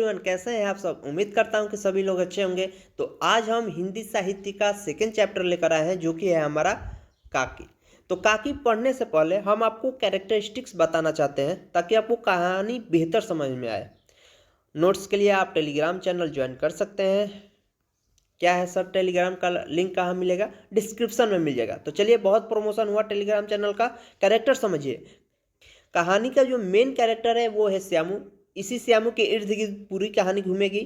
Everyone, कैसे हैं आप सब। उम्मीद करता हूं कि सभी लोग अच्छे होंगे। तो आज हम हिंदी साहित्य का सेकंड चैप्टर लेकर आए हैं, जो कि है हमारा काकी। तो काकी पढ़ने से पहले हम आपको कैरेक्टरिस्टिक्स बताना चाहते हैं, ताकि आपको कहानी बेहतर समझ में आए। नोट्स के लिए आप टेलीग्राम चैनल ज्वाइन कर सकते हैं। क्या है सर, टेलीग्राम का लिंक कहाँ मिलेगा? डिस्क्रिप्शन में मिल जाएगा। तो चलिए, बहुत प्रमोशन हुआ टेलीग्राम चैनल का। कैरेक्टर समझिए। कहानी का जो मेन कैरेक्टर है वो है श्यामू। इसी श्यामू के इर्द गिर्द पूरी कहानी घूमेगी।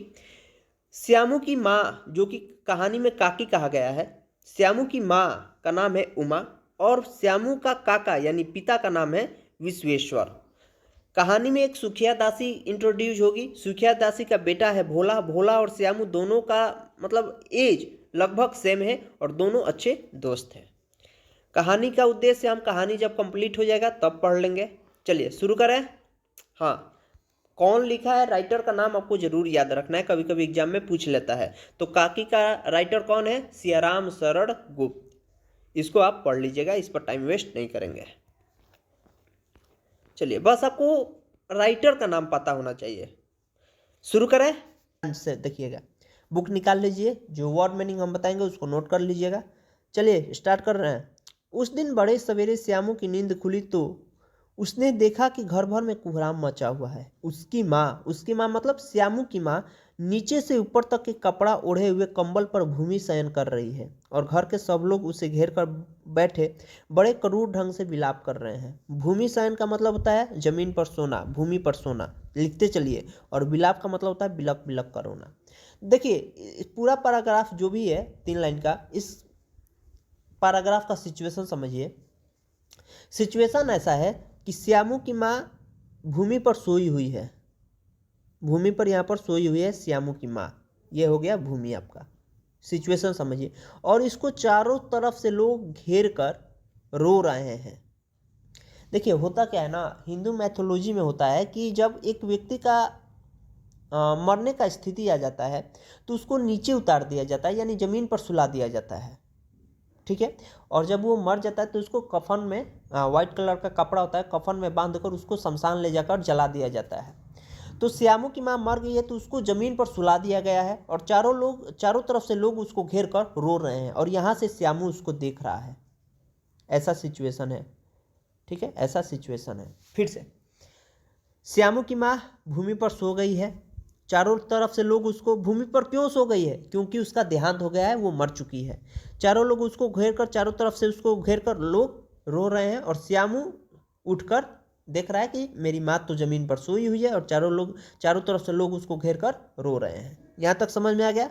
श्यामू की माँ, जो कि कहानी में काकी कहा गया है, श्यामू की माँ का नाम है उमा, और श्यामू का काका यानी पिता का नाम है विश्वेश्वर। कहानी में एक सुखिया दासी इंट्रोड्यूस होगी। सुखिया दासी का बेटा है भोला। भोला और श्यामू दोनों का मतलब एज लगभग सेम है, और दोनों अच्छे दोस्त हैं। कहानी का उद्देश्य हम कहानी जब कंप्लीट हो जाएगा तब पढ़ लेंगे। चलिए शुरू करें। हाँ, कौन लिखा है, राइटर का नाम आपको जरूर याद रखना है, कभी कभी एग्जाम में पूछ लेता है। तो काकी का राइटर कौन है? सियाराम शरण गुप्त। इसको आप पढ़ लीजिएगा, इस पर टाइम वेस्ट नहीं करेंगे। चलिए, बस आपको राइटर का नाम पता होना चाहिए। शुरू करें से। देखिएगा, बुक निकाल लीजिए, जो वर्ड मीनिंग हम बताएंगे उसको नोट कर लीजिएगा। चलिए स्टार्ट कर रहे हैं। उस दिन बड़े सवेरे श्यामू की नींद खुली तो उसने देखा कि घर भर में कोहराम मचा हुआ है। उसकी माँ मतलब श्यामू की माँ नीचे से ऊपर तक के कपड़ा ओढ़े हुए कंबल पर भूमि शयन कर रही है, और घर के सब लोग उसे घेर कर बैठे बड़े क्रूर ढंग से विलाप कर रहे हैं। भूमि शयन का मतलब होता है जमीन पर सोना, भूमि पर सोना, लिखते चलिए। और विलाप का मतलब होता है बिलक बिलक कर रोना। देखिए, पूरा पैराग्राफ जो भी है 3 लाइन का, इस पैराग्राफ का सिचुएशन समझिए। सिचुएशन ऐसा है कि श्यामू की माँ भूमि पर सोई हुई है। भूमि पर यहाँ पर सोई हुई है श्यामू की माँ। ये हो गया भूमि आपका। सिचुएशन समझिए। और इसको चारों तरफ से लोग घेर कर रो रहे हैं। देखिए, होता क्या है ना, हिंदू मैथोलॉजी में होता है कि जब एक व्यक्ति का मरने का स्थिति आ जाता है तो उसको नीचे उतार दिया जाता है, यानी जमीन पर सुला दिया जाता है। ठीक है। और जब वो मर जाता है तो उसको कफन में, वाइट कलर का कपड़ा होता है, कफन में बांधकर उसको शमशान ले जाकर जला दिया जाता है। तो श्यामू की माँ मर गई है तो उसको जमीन पर सुला दिया गया है, और चारों तरफ से लोग उसको घेर कर रो रहे हैं, और यहाँ से श्यामू उसको देख रहा है। ऐसा सिचुएशन है। ठीक है, ऐसा सिचुएशन है। फिर से, श्यामू की माँ भूमि पर सो गई है। चारों तरफ से लोग उसको, भूमि पर क्यों सो गई है? क्योंकि उसका देहांत हो गया है, वो मर चुकी है। चारों लोग उसको घेर कर, चारों तरफ से उसको घेर कर लोग रो रहे हैं, और श्यामू उठकर देख रहा है कि मेरी माँ तो जमीन पर सोई हुई है, और चारों तरफ से लोग उसको घेर कर रो रहे हैं। यहाँ तक समझ में आ गया?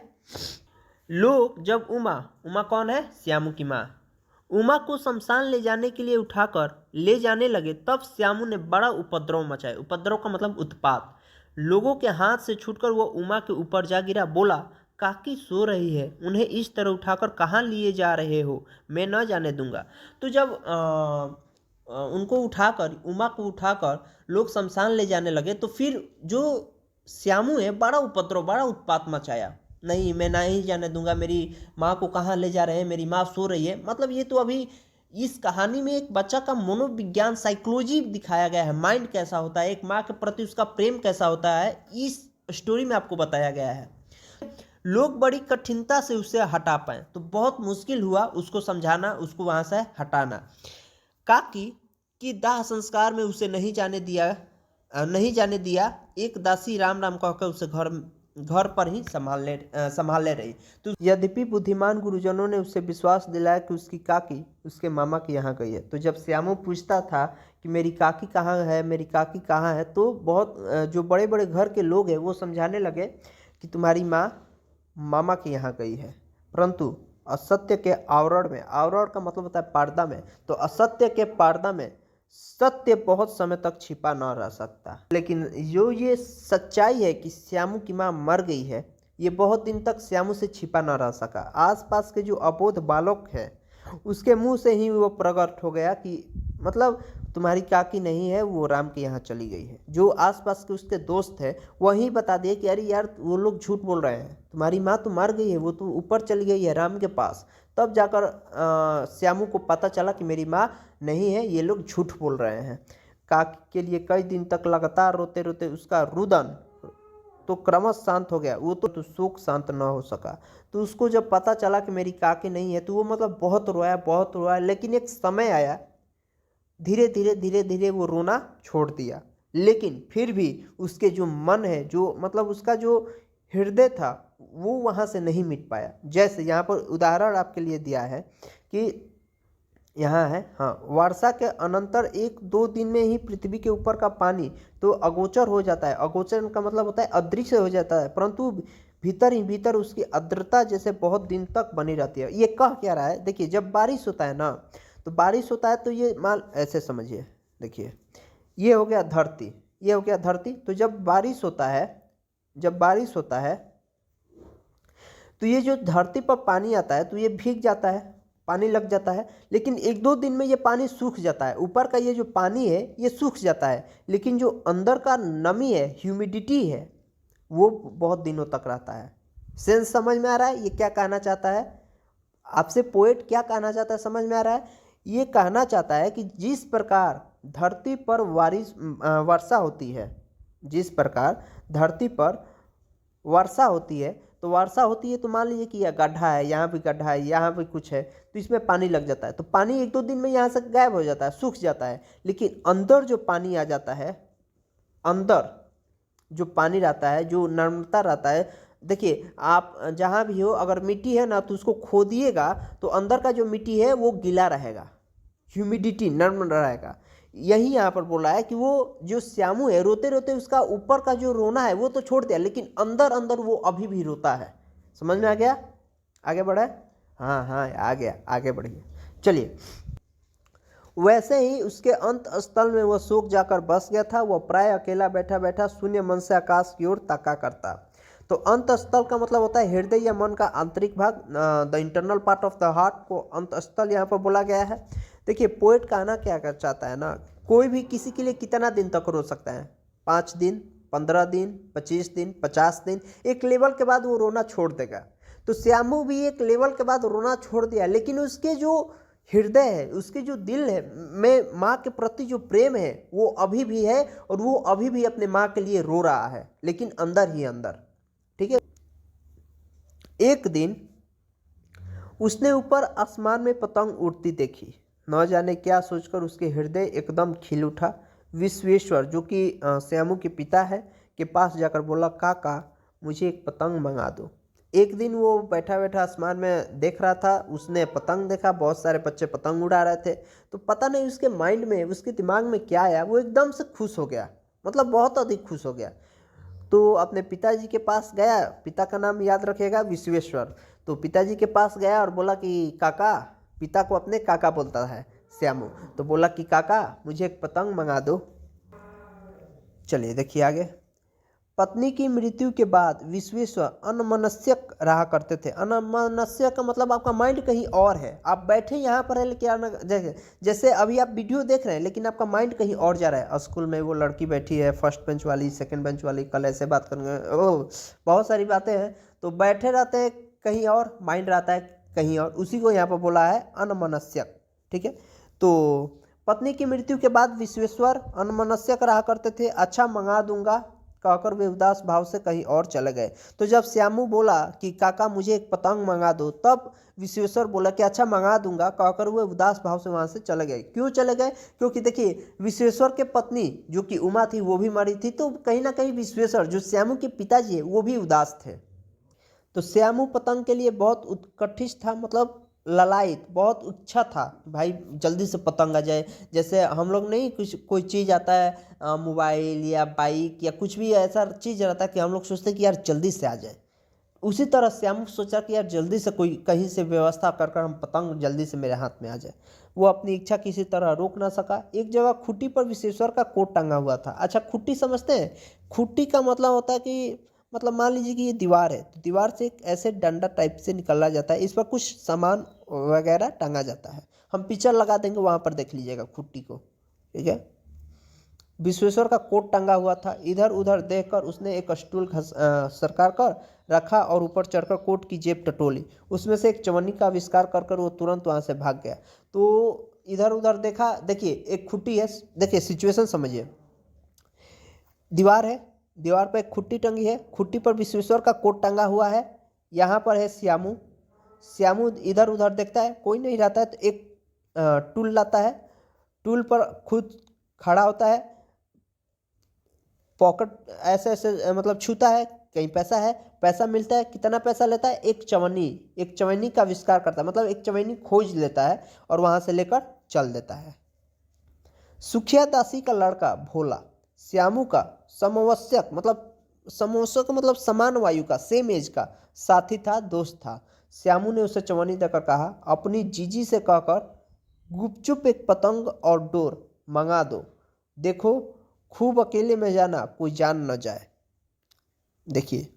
लोग जब उमा कौन है? श्यामू की माँ। उमा को शमशान ले जाने के लिए उठाकर ले जाने लगे, तब श्यामू ने बड़ा उपद्रव मचाया। उपद्रव का मतलब उत्पात। लोगों के हाथ से छूटकर वो उमा के ऊपर जा गिरा। बोला, काकी सो रही है, उन्हें इस तरह उठाकर कहाँ लिए जा रहे हो? मैं न जाने दूंगा। तो जब उनको उठाकर, उमा को उठाकर लोग शमशान ले जाने लगे, तो फिर जो श्यामू है बड़ा उपद्रव, बड़ा उत्पात मचाया। नहीं, मैं नहीं जाने दूंगा, मेरी माँ को कहाँ ले जा रहे हैं, मेरी माँ सो रही है। मतलब ये तो अभी इस कहानी में एक बच्चा का मनोविज्ञान, साइकोलॉजी दिखाया गया है। माइंड कैसा होता है, एक माँ के प्रति उसका प्रेम कैसा होता है, इस स्टोरी में आपको बताया गया है। लोग बड़ी कठिनता से उसे हटा पाए, तो बहुत मुश्किल हुआ उसको समझाना, उसको वहां से हटाना। काकी की दाह संस्कार में उसे नहीं जाने दिया। एक दासी राम राम कहकर उसे घर पर ही संभाले रही। तो यद्यपि बुद्धिमान गुरुजनों ने उसे विश्वास दिलाया कि उसकी काकी उसके मामा के यहाँ गई है। तो जब श्यामू पूछता था कि मेरी काकी कहाँ है, मेरी काकी कहाँ है, तो बहुत जो बड़े बड़े घर के लोग हैं वो समझाने लगे कि तुम्हारी माँ मामा के यहाँ गई है। परंतु असत्य के आवरण में, आवरण का मतलब होता है पर्दा में, तो असत्य के पर्दा में सत्य बहुत समय तक छिपा न रह सकता। लेकिन जो ये सच्चाई है कि श्यामू की माँ मर गई है, ये बहुत दिन तक श्यामू से छिपा न रह सका। आसपास के जो अबोध बालक है उसके मुंह से ही वो प्रकट हो गया कि मतलब तुम्हारी काकी नहीं है, वो राम के यहाँ चली गई है। जो आसपास के उसके दोस्त है वही बता दिए कि अरे यार, वो लोग झूठ बोल रहे हैं, तुम्हारी माँ तो मर गई है, वो तो ऊपर चली गई है राम के पास। तब जाकर श्यामू को पता चला कि मेरी माँ नहीं है, ये लोग झूठ बोल रहे हैं। काकी के लिए कई दिन तक लगातार रोते रोते उसका रुदन, तो क्रमश शांत हो गया। वो तो शोक शांत न हो सका। तो उसको जब पता चला कि मेरी काकी नहीं है तो वो मतलब बहुत रोया, लेकिन एक समय आया, धीरे धीरे धीरे धीरे वो रोना छोड़ दिया। लेकिन फिर भी उसके जो मन है, जो मतलब उसका जो हृदय था, वो वहाँ से नहीं मिट पाया। जैसे यहाँ पर उदाहरण आपके लिए दिया है कि यहाँ है, हाँ, वर्षा के अनंतर 1-2 दिन में ही पृथ्वी के ऊपर का पानी तो अगोचर हो जाता है। अगोचर का मतलब होता है अदृश्य हो जाता है, परंतु भीतर ही भीतर उसकी आर्द्रता जैसे बहुत दिन तक बनी रहती है। ये कह क्या रहा है, देखिए जब बारिश होता है ना, तो बारिश होता है तो ये मान ऐसे समझिए, देखिए ये हो गया धरती, ये हो गया धरती। तो जब बारिश होता है, जब बारिश होता है तो ये जो धरती पर पानी आता है तो ये भीग जाता है, पानी लग जाता है। लेकिन 1-2 दिन में ये पानी सूख जाता है। ऊपर का ये जो पानी है ये सूख जाता है, लेकिन जो अंदर का नमी है, ह्यूमिडिटी है, वो बहुत दिनों तक रहता है। सेंस समझ में आ रहा है ये क्या कहना चाहता है आपसे? पोएट क्या कहना चाहता है, समझ में आ रहा है? ये कहना चाहता है कि जिस प्रकार धरती पर वर्षा होती है, जिस प्रकार धरती पर वर्षा होती है, तो वर्षा होती है तो मान लीजिए कि यह गड्ढा है, यहाँ भी गड्ढा है, यहाँ भी कुछ है, तो इसमें पानी लग जाता है। तो पानी 1-2 दिन में यहाँ से गायब हो जाता है, सूख जाता है। लेकिन अंदर जो पानी आ जाता है, अंदर जो पानी रहता है, जो नम्रता रहता है, देखिए आप जहाँ भी हो, अगर मिट्टी है ना तो उसको खोदिएगा तो अंदर का जो मिट्टी है वो गीला रहेगा, ह्यूमिडिटी नर्म रहेगा। यही यहाँ पर बोला है कि वो जो श्यामू है, रोते रोते उसका ऊपर का जो रोना है वो तो छोड़ दिया, लेकिन अंदर अंदर वो अभी भी रोता है। समझ में आ गया? आगे बढ़े? हाँ हाँ आ गया, आगे बढ़िए। चलिए, वैसे ही उसके अंत स्थल में वह शोक जाकर बस गया था। वह प्राय अकेला बैठा बैठा शून्य मन से आकाश की ओर ताका करता। तो अंत स्थल का मतलब होता है हृदय या मन का आंतरिक भाग, the internal part of the heart को अंत स्थल यहाँ पर बोला गया है। देखिए पोएट कहना क्या कर चाहता है ना, कोई भी किसी के लिए कितना दिन तक रो सकता है? 5 दिन, 15 दिन, 25 दिन, 50 दिन, एक लेवल के बाद वो रोना छोड़ देगा। तो श्यामू भी एक लेवल के बाद रोना छोड़ दिया, लेकिन उसके जो हृदय है, उसके जो दिल है में माँ के प्रति जो प्रेम है वो अभी भी है, और वो अभी भी अपने माँ के लिए रो रहा है, लेकिन अंदर ही अंदर। ठीक है। एक दिन उसने ऊपर आसमान में पतंग उड़ती देखी। न जाने क्या सोचकर उसके हृदय एकदम खिल उठा। विश्वेश्वर, जो कि श्यामू के पिता है, के पास जाकर बोला, काका मुझे एक पतंग मंगा दो। एक दिन वो बैठा बैठा आसमान में देख रहा था, उसने पतंग देखा, बहुत सारे बच्चे पतंग उड़ा रहे थे, तो पता नहीं उसके माइंड में, उसके दिमाग में क्या आया, वो एकदम से खुश हो गया, मतलब बहुत अधिक खुश हो गया। तो अपने पिताजी के पास गया, पिता का नाम याद रखिएगा, विश्वेश्वर। तो पिताजी के पास गया और बोला कि काका, पिता को अपने काका बोलता है श्यामू, तो बोला कि काका मुझे एक पतंग मंगा दो। चलिए देखिए आगे। पत्नी की मृत्यु के बाद विश्वेश्वर अनमनस्यक रहा करते थे। अनमनस्यक का मतलब आपका माइंड कहीं और है, आप बैठे यहाँ पर है लेकिन जैसे अभी आप वीडियो देख रहे हैं लेकिन आपका माइंड कहीं और जा रहा है। स्कूल में वो लड़की बैठी है, फर्स्ट बेंच वाली, सेकंड बेंच वाली, कल ऐसे बात करेंगे, ओह बहुत सारी बातें हैं, तो बैठे रहते हैं कहीं और, माइंड रहता है कहीं और, उसी को यहाँ पर बोला है अनमनस्यक। ठीक है। तो पत्नी की मृत्यु के बाद विश्वेश्वर अनमनस्यक रहा करते थे। अच्छा मंगा दूंगा कहकर वे उदास भाव से कहीं और चले गए। तो जब श्यामू बोला कि काका मुझे एक पतंग मंगा दो, तब विश्वेश्वर बोला कि अच्छा मंगा दूंगा कहकर वे उदास भाव से वहां से चले गए। क्यों चले गए? क्योंकि देखिए विश्वेश्वर के पत्नी जो कि उमा थी वो भी मरी थी, तो कहीं ना कहीं विश्वेश्वर जो श्यामू के पिताजी है वो भी उदास थे। तो श्यामू पतंग के लिए बहुत उत्कटित था, मतलब ललायत, बहुत इच्छा था भाई जल्दी से पतंग आ जाए। जैसे हम लोग नहीं, कुछ कोई चीज़ आता है मोबाइल या बाइक या कुछ भी ऐसा चीज़ रहता है कि हम लोग सोचते हैं कि यार जल्दी से आ जाए, उसी तरह श्यामू सोचा कि यार जल्दी से कोई कहीं से व्यवस्था कर कर हम पतंग जल्दी से मेरे हाथ में आ जाए। वो अपनी इच्छा किसी तरह रोक ना सका। एक जगह खुट्टी पर विश्वेश्वर का कोट टंगा हुआ था। अच्छा खुट्टी समझते हैं? खुट्टी का मतलब होता है कि मतलब मान लीजिए कि ये दीवार है, तो दीवार से एक ऐसे डंडा टाइप से निकला जाता है, इस पर कुछ सामान वगैरह टंगा जाता है। हम पिक्चर लगा देंगे, वहाँ पर देख लीजिएगा खुट्टी को। ठीक है। विश्वेश्वर का कोट टंगा हुआ था। इधर उधर देखकर उसने एक स्टूल सरकार कर रखा और ऊपर चढ़कर कोट की जेब टटोली। उसमें से एक चवन्नी का आविष्कार कर कर वो तुरंत वहाँ से भाग गया। तो इधर उधर देखा, देखिए एक खुट्टी है, देखिए सिचुएशन समझिए। दीवार है, दीवार पर एक खुट्टी टंगी है, खुट्टी पर विश्वेश्वर का कोट टंगा हुआ है। यहाँ पर है श्यामू, श्यामू इधर उधर देखता है, कोई नहीं रहता है तो एक टूल लाता है, टूल पर खुद खड़ा होता है, पॉकेट ऐसे ऐसे मतलब छूता है, कहीं पैसा है, पैसा मिलता है, कितना पैसा लेता है, एक चवन्नी का आविष्कार करता है, मतलब एक चवन्नी खोज लेता है और वहाँ से लेकर चल देता है। सुखिया दासी का लड़का भोला श्यामू का समवयस्क मतलब समान वायु का, सेम एज का साथी था, दोस्त था। श्यामू ने उसे चवन्नी देकर कहा, अपनी जीजी से कहकर गुपचुप एक पतंग और डोर मंगा दो, देखो खूब अकेले में जाना, कोई जान न जाए। देखिए,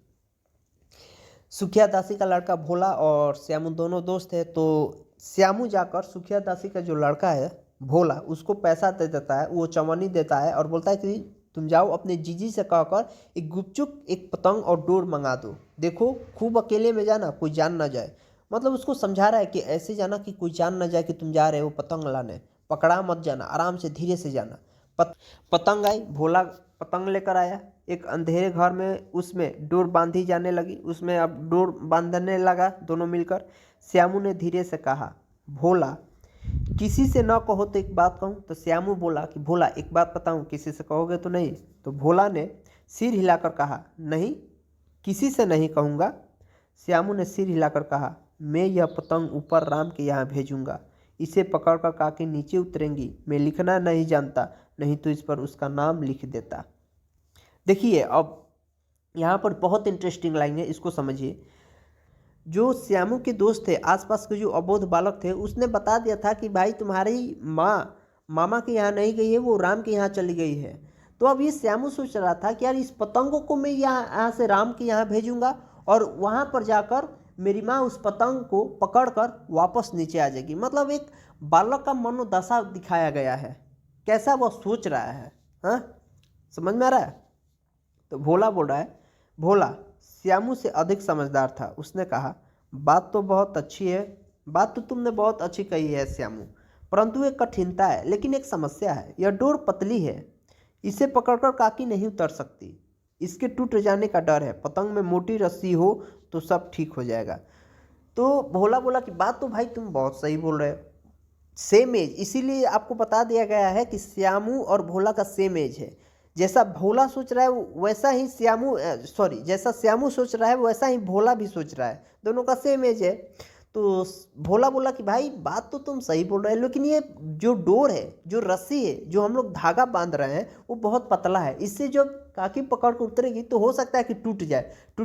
सुखिया दासी का लड़का भोला और श्यामू दोनों दोस्त है। तो श्यामू जाकर सुखिया दासी का जो लड़का है भोला, उसको पैसा दे देता है, वो चवन्नी देता है और बोलता है कि तुम जाओ अपने जीजी से कहकर एक गुपचुप एक पतंग और डोर मंगा दो, देखो खूब अकेले में जाना, कोई जान ना जाए। मतलब उसको समझा रहा है कि ऐसे जाना कि कोई जान ना जाए कि तुम जा रहे हो पतंग लाने, पकड़ा मत जाना, आराम से धीरे से जाना। पतंग आई, भोला पतंग लेकर आया, एक अंधेरे घर में उसमें डोर बांधी जाने लगी, उसमें अब डोर बांधने लगा दोनों मिलकर। श्यामू ने धीरे से कहा, भोला किसी से न कहो तो एक बात कहूँ। तो श्यामू बोला कि भोला एक बात बताऊँ, किसी से कहोगे तो नहीं? तो भोला ने सिर हिलाकर कहा, नहीं किसी से नहीं कहूँगा। श्यामू ने सिर हिलाकर कहा, मैं यह पतंग ऊपर राम के यहाँ भेजूँगा, इसे पकड़कर काकी नीचे उतरेंगी, मैं लिखना नहीं जानता, नहीं तो इस पर उसका नाम लिख देता। देखिए, अब यहाँ पर बहुत इंटरेस्टिंग लाइन है, इसको समझिए। जो श्यामू के दोस्त थे, आसपास के जो अबोध बालक थे, उसने बता दिया था कि भाई तुम्हारी माँ मामा के यहाँ नहीं गई है, वो राम के यहाँ चली गई है। तो अब ये श्यामू सोच रहा था कि यार इस पतंगों को मैं यहाँ से राम के यहाँ भेजूंगा और वहाँ पर जाकर मेरी माँ उस पतंग को पकड़कर वापस नीचे आ जाएगी। मतलब एक बालक का मनोदशा दिखाया गया है, कैसा वो सोच रहा है। हाँ, समझ में आ रहा है? तो भोला बोल रहा है, भोला श्यामू से अधिक समझदार था। उसने कहा, बात तो बहुत अच्छी है, बात तो तुमने बहुत अच्छी कही है श्यामू, परंतु एक कठिनता है, लेकिन एक समस्या है। यह डोर पतली है, इसे पकड़कर काकी नहीं उतर सकती, इसके टूट जाने का डर है। पतंग में मोटी रस्सी हो तो सब ठीक हो जाएगा। तो भोला बोला कि बात तो भाई तुम बहुत सही बोल रहे हो, सेम एज, इसीलिए आपको बता दिया गया है कि श्यामू और भोला का सेम एज है। जैसा भोला सोच रहा है वैसा ही जैसा श्यामू सोच रहा है वैसा ही भोला भी सोच रहा है, दोनों का सेम एज है। तो भोला बोला कि भाई बात तो तुम सही बोल रहे हो, लेकिन ये जो डोर है, जो रस्सी है, जो हम लोग धागा बांध रहे हैं, वो बहुत पतला है, इससे जब काकी पकड़ कर उतरेगी तो हो सकता है कि टूट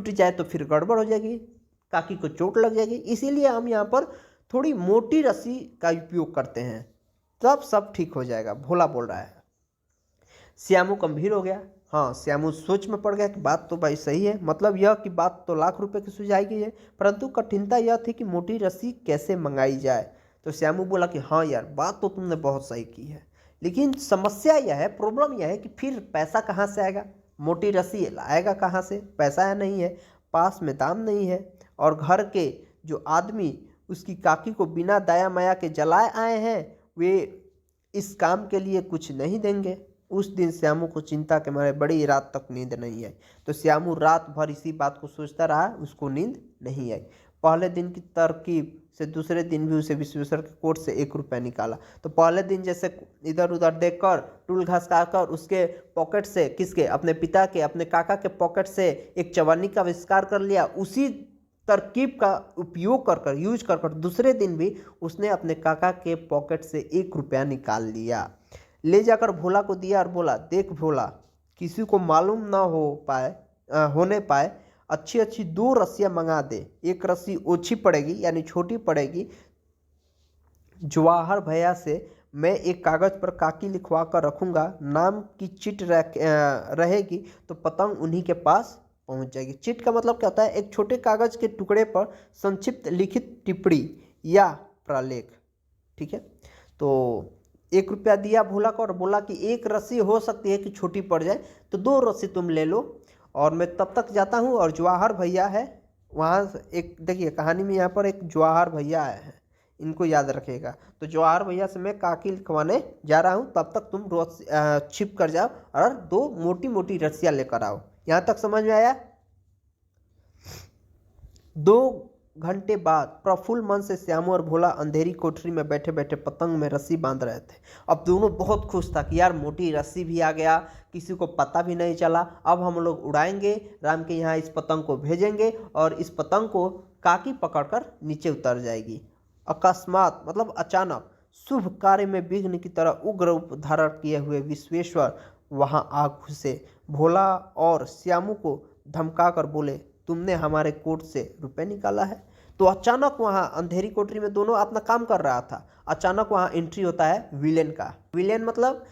जाए तो फिर गड़बड़ हो जाएगी, काकी को चोट लग जाएगी। इसीलिए हम यहाँ पर थोड़ी मोटी रस्सी का उपयोग करते हैं, तब सब ठीक हो जाएगा, भोला बोल रहा है। श्यामू गंभीर हो गया। हाँ, श्यामू सोच में पड़ गया कि बात तो भाई सही है, मतलब यह कि बात तो लाख रुपए की सुझाई गई है, परंतु कठिनता यह थी कि मोटी रस्सी कैसे मंगाई जाए। तो श्यामू बोला कि हाँ यार, बात तो तुमने बहुत सही की है, लेकिन समस्या यह है, प्रॉब्लम यह है कि फिर पैसा कहाँ से आएगा, मोटी रस्सी लाएगा कहाँ से? पैसा नहीं है, पास में दाम नहीं है, और घर के जो आदमी उसकी काकी को बिना दया माया के जलाए आए हैं, वे इस काम के लिए कुछ नहीं देंगे। उस दिन श्यामू को चिंता के मारे बड़ी रात तक नींद नहीं आई। तो श्यामू रात भर इसी बात को सोचता रहा, उसको नींद नहीं आई। पहले दिन की तरकीब से दूसरे दिन भी उसे विश्वेश्वर के कोट से 1 रुपया निकाला। तो पहले दिन जैसे इधर उधर देखकर टूल घसका कर उसके पॉकेट से, किसके, अपने पिता के, अपने काका के पॉकेट से एक चवन्नी का आविष्कार कर लिया, उसी तरकीब का उपयोग कर यूज कर दूसरे दिन भी उसने अपने काका के पॉकेट से 1 रुपया निकाल लिया, ले जाकर भोला को दिया और बोला, देख भोला, किसी को मालूम ना होने पाए अच्छी अच्छी 2 रस्सियाँ मंगा दे, एक रस्सी ओछी पड़ेगी यानी छोटी पड़ेगी, जवाहर भैया से मैं एक कागज़ पर काकी लिखवा कर रखूँगा, नाम की चिट रहेगी तो पतंग उन्हीं के पास पहुँच जाएगी। चिट का मतलब क्या होता है? एक छोटे कागज़ के टुकड़े पर संक्षिप्त लिखित टिप्पणी या प्रलेख, ठीक है। तो 1 रुपया दिया भोला को और बोला कि एक रस्सी हो सकती है कि छोटी पड़ जाए, तो 2 रस्सी तुम ले लो और मैं तब तक जाता हूँ। और जवाहर भैया है वहाँ, एक देखिए कहानी में यहाँ पर एक जवाहर भैया आए हैं, इनको याद रखिएगा। तो जवाहर भैया से मैं काकी लिखवाने जा रहा हूँ, तब तक तुम छिप कर जाओ और 2 मोटी मोटी रस्सियाँ लेकर आओ। यहाँ तक समझ में आया? 2 घंटे बाद प्रफुल्ल मन से श्यामू और भोला अंधेरी कोठरी में बैठे बैठे पतंग में रस्सी बांध रहे थे। अब दोनों बहुत खुश था कि यार मोटी रस्सी भी आ गया, किसी को पता भी नहीं चला। अब हम लोग उड़ाएंगे, राम के यहाँ इस पतंग को भेजेंगे और इस पतंग को काकी पकड़कर नीचे उतर जाएगी। अकस्मात मतलब अचानक शुभ कार्य में विघ्न की तरह उग्र रूप धारण किए हुए विश्वेश्वर वहां आ घुसे। भोला और श्यामू को धमकाकर बोले, तुमने हमारे कोट से रुपए निकाला है। तो अचानक वहां अंधेरी कोठरी में दोनों अपना काम कर रहा था, अचानक वहां एंट्री होता है विलेन का। विलेन मतलब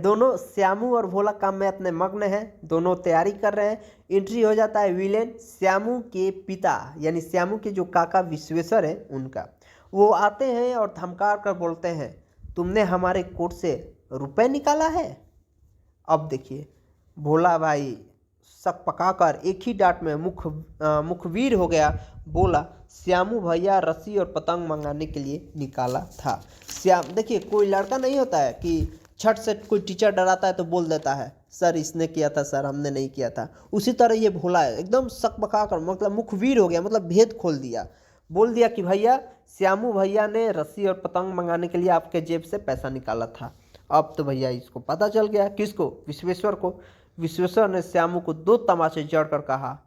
दोनों श्यामू और भोला काम में अपने मग्न हैं, दोनों तैयारी कर रहे हैं। एंट्री हो जाता है विलेन, श्यामू के पिता यानी श्यामू के जो काका विश्वेश्वर है उनका। वो आते हैं और धमका कर बोलते हैं, तुमने हमारे कोट से रुपए निकाला है। अब देखिए भोला भाई शक पकाकर एक ही डांट में मुखवीर हो गया, बोला, श्यामू भैया रस्सी और पतंग मंगाने के लिए निकाला था। श्याम देखिए कोई लड़का नहीं होता है कि छठ से कोई टीचर डराता है तो बोल देता है सर इसने किया था, सर हमने नहीं किया था। उसी तरह ये भोला है, एकदम शक पकाकर मतलब मुखवीर हो गया, मतलब भेद खोल दिया। बोल दिया कि भैया श्यामू भैया ने रस्सी और पतंग मंगाने के लिए आपके जेब से पैसा निकाला था। अब तो भैया इसको पता चल गया, किसको? विश्वेश्वर को। विश्वेश्वर ने श्यामू को 2 तमाचे जड़कर कहा,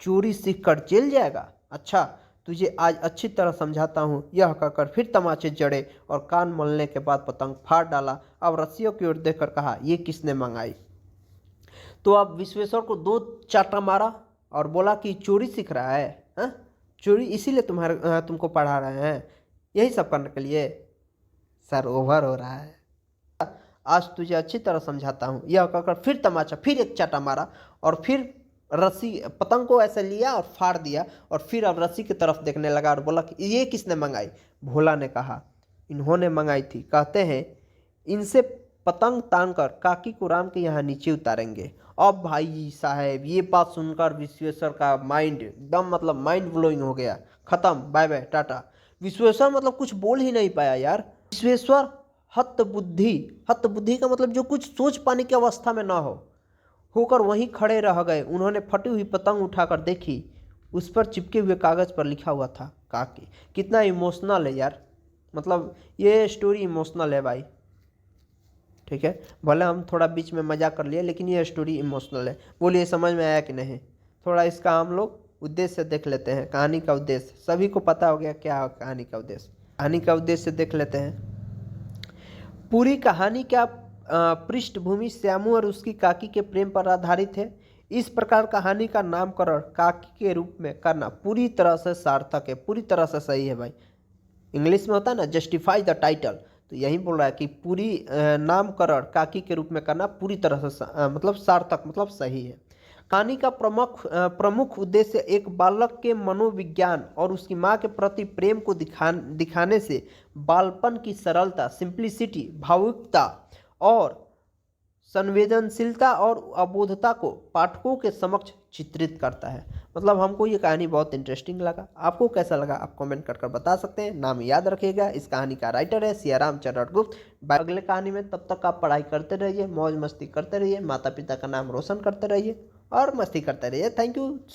चोरी सीख कर जेल जाएगा? अच्छा तुझे आज अच्छी तरह समझाता हूँ। यह कहकर फिर तमाचे जड़े और कान मलने के बाद पतंग फाड़ डाला। अब रस्सियों की ओर देखकर कहा, ये किसने मंगाई? तो अब विश्वेश्वर को 2 चाटा मारा और बोला कि चोरी सीख रहा है, हा? चोरी इसीलिए तुमको पढ़ा रहे हैं, यही सब करने के लिए? सर ओवर हो रहा है, आज तुझे अच्छी तरह समझाता हूँ। यह कहकर फिर तमाचा, फिर एक चाटा मारा और फिर रस्सी पतंग को ऐसे लिया और फाड़ दिया और फिर अब रस्सी की तरफ देखने लगा और बोला कि ये किसने मंगाई? भोला ने कहा, इन्होंने मंगाई थी। कहते हैं इनसे पतंग तानकर काकी को राम के यहाँ नीचे उतारेंगे। अब भाई साहब ये बात सुनकर विश्वेश्वर का माइंड एकदम मतलब माइंड ब्लोइंग हो गया, खत्म, बाय बाय टाटा। विश्वेश्वर मतलब कुछ बोल ही नहीं पाया यार। विश्वेश्वर हतबुद्धि का मतलब जो कुछ सोच पाने की अवस्था में ना होकर वहीं खड़े रह गए। उन्होंने फटी हुई पतंग उठाकर देखी, उस पर चिपके हुए कागज पर लिखा हुआ था काकी। कितना इमोशनल है यार, मतलब ये स्टोरी इमोशनल है भाई, ठीक है। भले हम थोड़ा बीच में मजाक कर लिए लेकिन ये स्टोरी इमोशनल है। बोलिए समझ में आया कि नहीं? थोड़ा इसका हम लोग उद्देश्य देख लेते हैं, कहानी का उद्देश्य सभी को पता हो गया क्या है कहानी का उद्देश्य। कहानी का उद्देश्य देख लेते हैं। पूरी कहानी का पृष्ठभूमि श्यामू और उसकी काकी के प्रेम पर आधारित है। इस प्रकार कहानी का नामकरण काकी के रूप में करना पूरी तरह से सार्थक है, पूरी तरह से सही है भाई। इंग्लिश में होता है ना जस्टिफाई द टाइटल, तो यही बोल रहा है कि पूरी नामकरण काकी के रूप में करना पूरी तरह से मतलब सार्थक मतलब सही है। कहानी का प्रमुख उद्देश्य एक बालक के मनोविज्ञान और उसकी माँ के प्रति प्रेम को दिखाने से बालपन की सरलता, सिंप्लिसिटी, भावुकता और संवेदनशीलता और अबोधता को पाठकों के समक्ष चित्रित करता है। मतलब हमको ये कहानी बहुत इंटरेस्टिंग लगा। आपको कैसा लगा आप कमेंट कर बता सकते हैं। नाम याद रखिएगा, इस कहानी का राइटर है सियाराम चरण गुप्त। अगले कहानी में तब तक आप पढ़ाई करते रहिए, मौज मस्ती करते रहिए, माता पिता का नाम रोशन करते रहिए और मस्ती करते रहिए। Thank you.